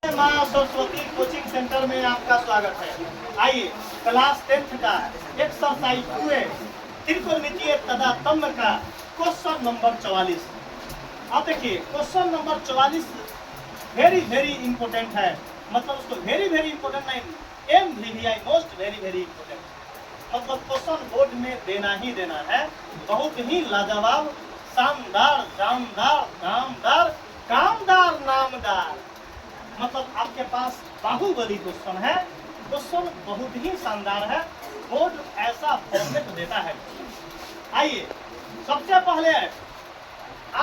माँ Saraswati coaching centre में आपका स्वागत है। आइए क्लास 10th का एक्सरसाइज 2 त्रिकोणमितीय तदातम्य का क्वेश्चन नंबर 44। अब देखिए क्वेश्चन नंबर 44 वेरी इंपोर्टेंट है। मतलब उसको वेरी इंपोर्टेंट नहीं, MVVI मोस्ट वेरी इंपोर्टेंट। मतलब क्वेश्चन बोर्ड में देना ही देना है। बहुत ही लाजवाब, शानदार, जानदार, नामदार, कामदार, नामदार। मतलब आपके पास बाहुबली क्वेश्चन है। क्वेश्चन बहुत ही शानदार है। बोर्ड ऐसा फॉर्मेट देता है। आइए सबसे पहले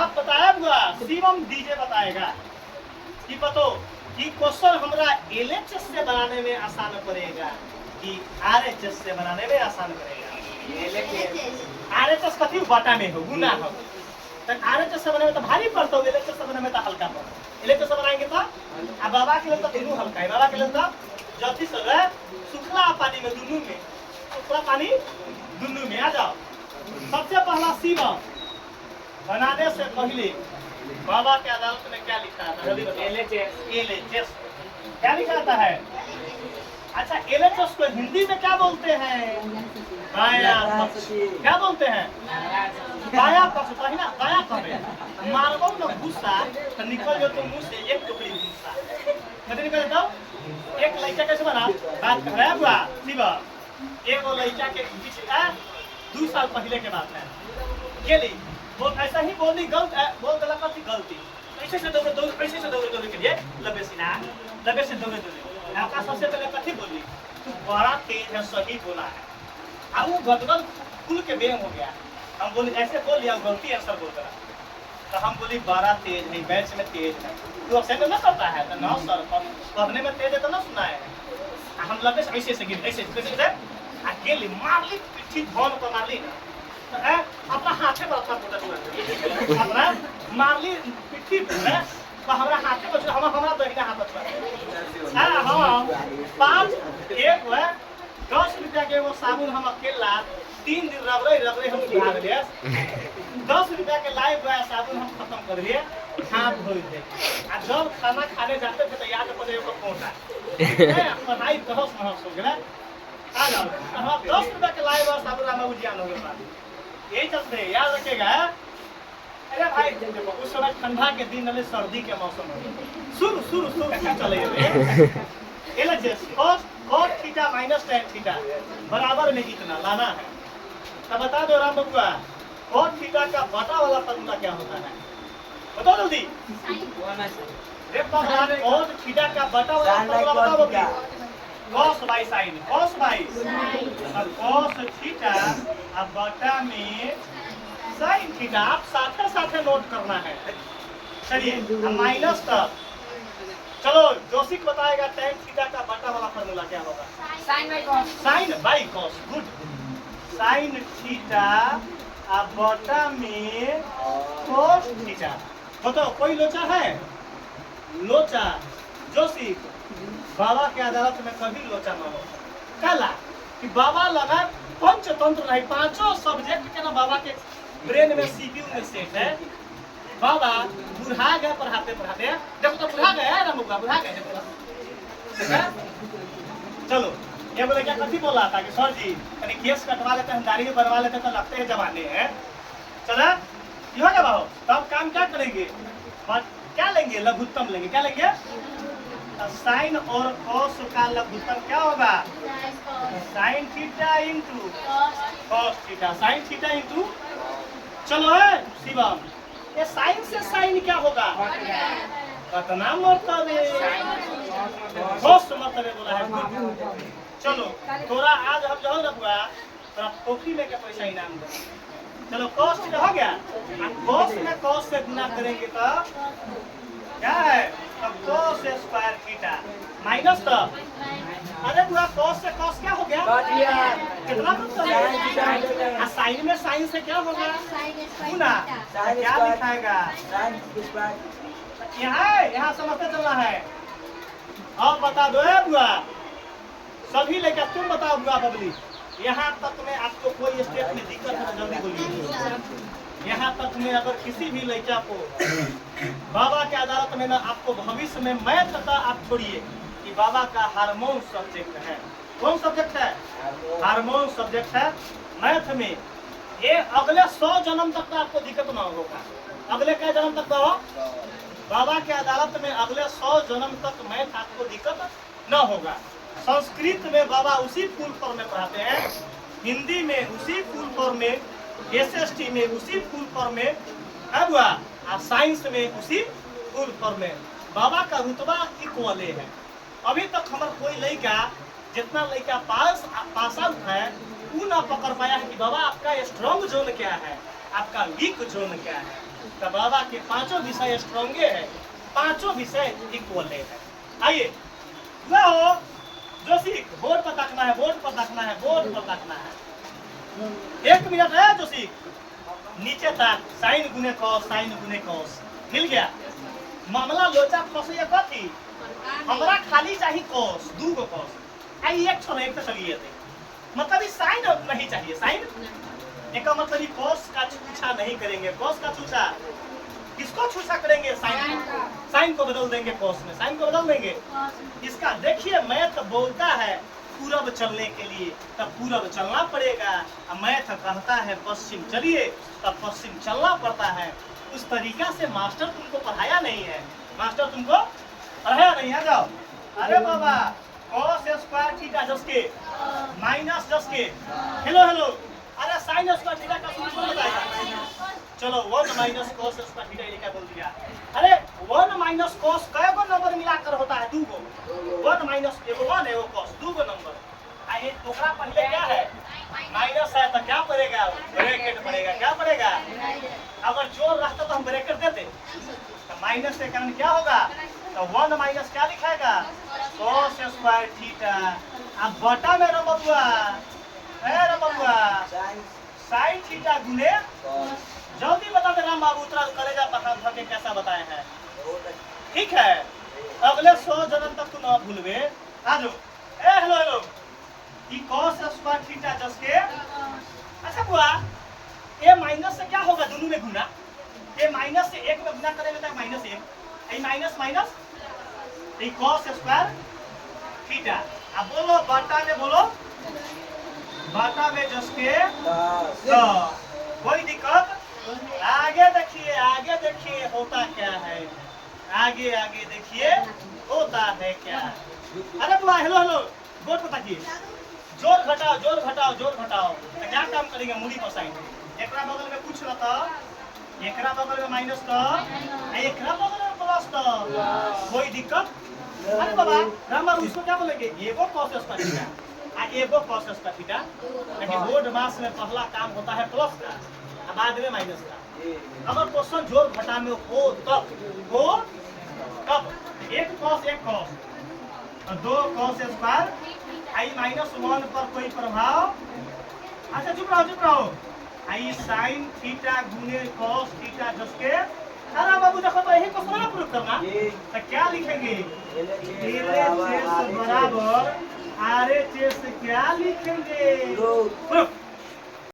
आप बताएगा, शिवम डीजे बताएगा कि बतो कि क्वेश्चन हमरा LHS से बनाने में आसान पड़ेगा कि RHS से बनाने में आसान पड़ेगा। RHS कथी बटा में हो, गुना हो। तो RHS से बनाने में तो भारी पड़ता हो, LHS से बनाने में तो हल्का पड़ता। LHS से बनाएंगे तो अब बाबा के लिए तो दोनों हल्का है। बाबा के लिए तो जल्दी से रहे सुखला पानी में दोनों में, सुखला पानी दोनों में आ जाओ। सबसे पहला शिवम बनाने से पहले बाबा के अदालत में क्या लिखा था? LHS क्या लिखा था है? अच्छा, LHS को हिंदी में क्या बोलते हैं? बाया पक्ष। क्या बोलते हैं? बाया पक्ष। तो है ना, बाया कहे मारबो न गुस्सा तो निकल जो तो मुंह से एक टुकड़ी गुस्सा। कभी निकल तो एक लड़का कैसे बना बात कर रहा है बुआ शिवा। एक वो लड़का के बीच 2 साल पहले के बात है। गेली वो ऐसा ही बोली, बोल गलत थी गलती। ऐसे से दौड़े के लिए लबे से दौड़े आपका सबसे पहले कथी बोली? तू बड़ा तेज है, सही बोला है। अब वो गदगद खुल के बेम हो गया। हम बोले ऐसे बोल लिया, गलती आंसर बोल रहा। तो हम बोली बड़ा तेज है, बैच में तेज है। तू अक्सर तो ना करता है तो ना सर पढ़ने में तेज है तो ना सुना है। हम लगे ऐसे से गिर ऐसे अकेले मारली पिट्ठी धोन को मारली ना तो अपना हाथे पर अपना मारली पिट्ठी पे तो हमारा हाथे पर हमारा दहिना हाथ पर। हाँ 10 रुपया के वो साबुन हम अकेला 3 दिन रगड़े हम भाग लिया। 10 रुपया के लाइव गया साबुन हम खत्म कर दिए, हाथ धो दिए। जब खाना खाने जाते थे तो याद पड़े पोटा पढ़ाई तहस नहस हो गया। आ जाओ हम 10 रुपया के लाइव साबुन हमें उजियान हो गया। यही चलते याद रखेगा। अरे भाई उस समय ठंडा के दिन में सर्दी के मौसम शुरू चले cos theta minus tan theta बराबर में कितना लाना है? तो बता दो राम बबुआ, cos थीटा का बटा वाला फॉर्मूला क्या होता है? बताओ जल्दी। cos थीटा का बटा वाला फॉर्मूला बताओ बबुआ। cos by sine, cos by cos theta अब बटा में साइन थीटा। आप साथ नोट करना है। चलिए माइनस तक चलो जोशिक बताएगा tan थीटा का बटा वाला फॉर्मूला क्या होगा? Sine by cos. Good. Sine theta अब बटा में cos थीटा। बताओ कोई लोचा है? लोचा जोशिक बाबा के अदालत में कभी लोचा न हो। कला कि बाबा लगा पंचतंत्र नहीं, 5 सब्जेक्ट के ना बाबा के ब्रेन में CPU में सेट है। बाबा बुढ़ा गए पढ़ाते देखो तो बुढ़ा गए ना मुका बुढ़ा गए। चलो ये बोले क्या कथी बोला था कि सर जी कहीं केस कटवा लेते हैं, दाढ़ी बनवा लेते तो लगते हैं जमाने हैं। चला ये हो गया। तब काम क्या करेंगे? क्या लेंगे? लघुत्तम लेंगे। क्या लेंगे? साइन और कॉस का लघुत्तम क्या होगा? Sine theta into cos theta. Sine theta into चलो है शिवम, ये साइन से साइन क्या होगा? कतना मतलब मतलब बोला है। चलो थोड़ा आज हम जो रखा थोड़ा टोपी में के पैसा इनाम दो। चलो कॉस हो गया। कॉस में कॉस से गुना करेंगे तो क्या है? तब कॉस स्क्वायर थीटा माइनस तो अरे पूरा कॉस से कॉस क्या हो गया? कितना मतलब है? साइन में साइन से क्या होगा? गुना। क्या लिखाएगा? यहाँ समझते चलना है। अब बता दो बुआ सभी लेकर तुम बताओ बुआ बबली यहाँ तक में आपको कोई स्टेप में दिक्कत है तो जल्दी बोलिए। यहाँ तक में अगर किसी भी लड़का को बाबा के अदालत में ना आपको भविष्य में मैथ का आप छोड़िए कि बाबा का हार्मोन सब्जेक्ट है। कौन सब्जेक्ट है? हार्मोन सब्जेक्ट है मैथ में। ये अगले 100 जन्म तक का आपको दिक्कत ना होगा। अगले क्या जन्म तक का हो? बाबा के अदालत में अगले 100 जन्म तक मैथ आपको दिक्कत न होगा। संस्कृत में बाबा उसी फुल फॉर्म में पढ़ाते हैं, हिंदी में उसी फुल फॉर्म में, SST में उसी फुल फॉर्म में, अब हुआ और साइंस में उसी फुल फॉर्म में। बाबा का रुतबा इक्वल है। अभी तक हमारा कोई लड़का जितना लड़का पास आउट है वो ना पकड़ पाया है कि बाबा आपका स्ट्रॉन्ग जोन क्या है, आपका वीक जोन क्या है। तो बाबा के 5 विषय स्ट्रॉन्गे है, 5 विषय इक्वल है। आइए हो जोशिक, बोर्ड पर ताकना है, बोर्ड पर ताकना है, बोर्ड पर ताकना है। 1 मिनट है जोशिक, नीचे तक साइन गुने कॉस, साइन गुने कॉस मिल गया। मामला लोचा फंसे कथी, हमरा खाली चाहिए कॉस, 2 गो कॉस। आई एक छोड़ एक तो चलिए थे, मतलब ये साइन नहीं चाहिए। साइन एक मतलब ये कॉस का छूछा नहीं करेंगे। कॉस का छूछा किसको छूछा करेंगे? साइन। साइन को बदल देंगे कॉस में, साइन को बदल देंगे। इसका देखिए मैथ बोलता है पूरब चलने के लिए, तब पूरब चलना पड़ेगा। मैथ कहता है पश्चिम चलिए, तब पश्चिम चलना पड़ता है। उस तरीका से मास्टर तुमको पढ़ाया नहीं है, मास्टर तुमको पढ़ाया नहीं है। जाओ, अरे बाबा cos स्क्वायर थीटा जस के माइनस जस के, हेलो हेलो, अरे साइन स्क्वायर थीटा का सूत्र बताइए। चलो 1 माइनस cos स्क्वायर थीटा ये क्या बोल दिया? अरे 1 माइनस cos कई गो नंबर मिलाकर होता है? 2 गो। 1 माइनस एगो 1 एगो cos, 2 गो नंबर। आइए ओकरा पहले क्या है? माइनस है तो क्या पड़ेगा? ब्रैकेट पड़ेगा। क्या पड़ेगा? अगर जोड़ रहता तो हम ब्रैकेट देते, तो माइनस के कारण क्या होगा? तो 1 माइनस क्या लिखाएगा? cos square theta. अब बटा में रमबुआ है, रमबुआ साइन थीटा गुने। जल्दी बता दे राम बाबू, उतरा करेगा पकड़ के कैसा बताए हैं। ठीक है, अगले 100 जन्म तक तू ना भूलवे। आ जाओ, ए हेलो हेलो, ये cos स्क्वायर थीटा जस के। अच्छा बुआ, ये माइनस से क्या होगा? दोनों में गुना। ये माइनस से 1 में गुना करेंगे तो -1, ये माइनस माइनस, ये cos स्क्वायर थीटा। अब बोलो बटा में, बोलो बटा में जस के 10। कोई दिक्कत? आगे देखिए, आगे देखिए होता क्या है, आगे आगे देखिए होता है क्या। अरे बुआ हेलो हेलो, बोर्ड पर ताकिए। जोड़ घटाओ, जोड़ घटाओ, जोड़ घटाओ, तो क्या काम करेंगे? मूली पर साइन। एकरा बगल में कुछ रहता, एकरा बगल में माइनस का, एकरा बगल में प्लस का। कोई दिक्कत? अरे बाबा राम बाबू उसको क्या बोलेंगे? एगो cos स्क्वायर थीटा, एगो cos स्क्वायर थीटा। लेकिन बोर्ड मास में पहला काम होता है प्लस का, बाद में माइनस का। अगर क्वेश्चन जोड़ घटा में हो तब, हो तब 1 cos 1 cos, 2 cos स्क्वायर, आई -1 पर कोई प्रभाव। अच्छा चुप रहो, चुप रहो। आई साइन थीटा गुने cos थीटा जस के। अरे बाबू देखो तो यही क्वेश्चन ना प्रूफ करना, तो क्या लिखेंगे? LHS बराबर RHS क्या लिखेंगे? प्रूफ।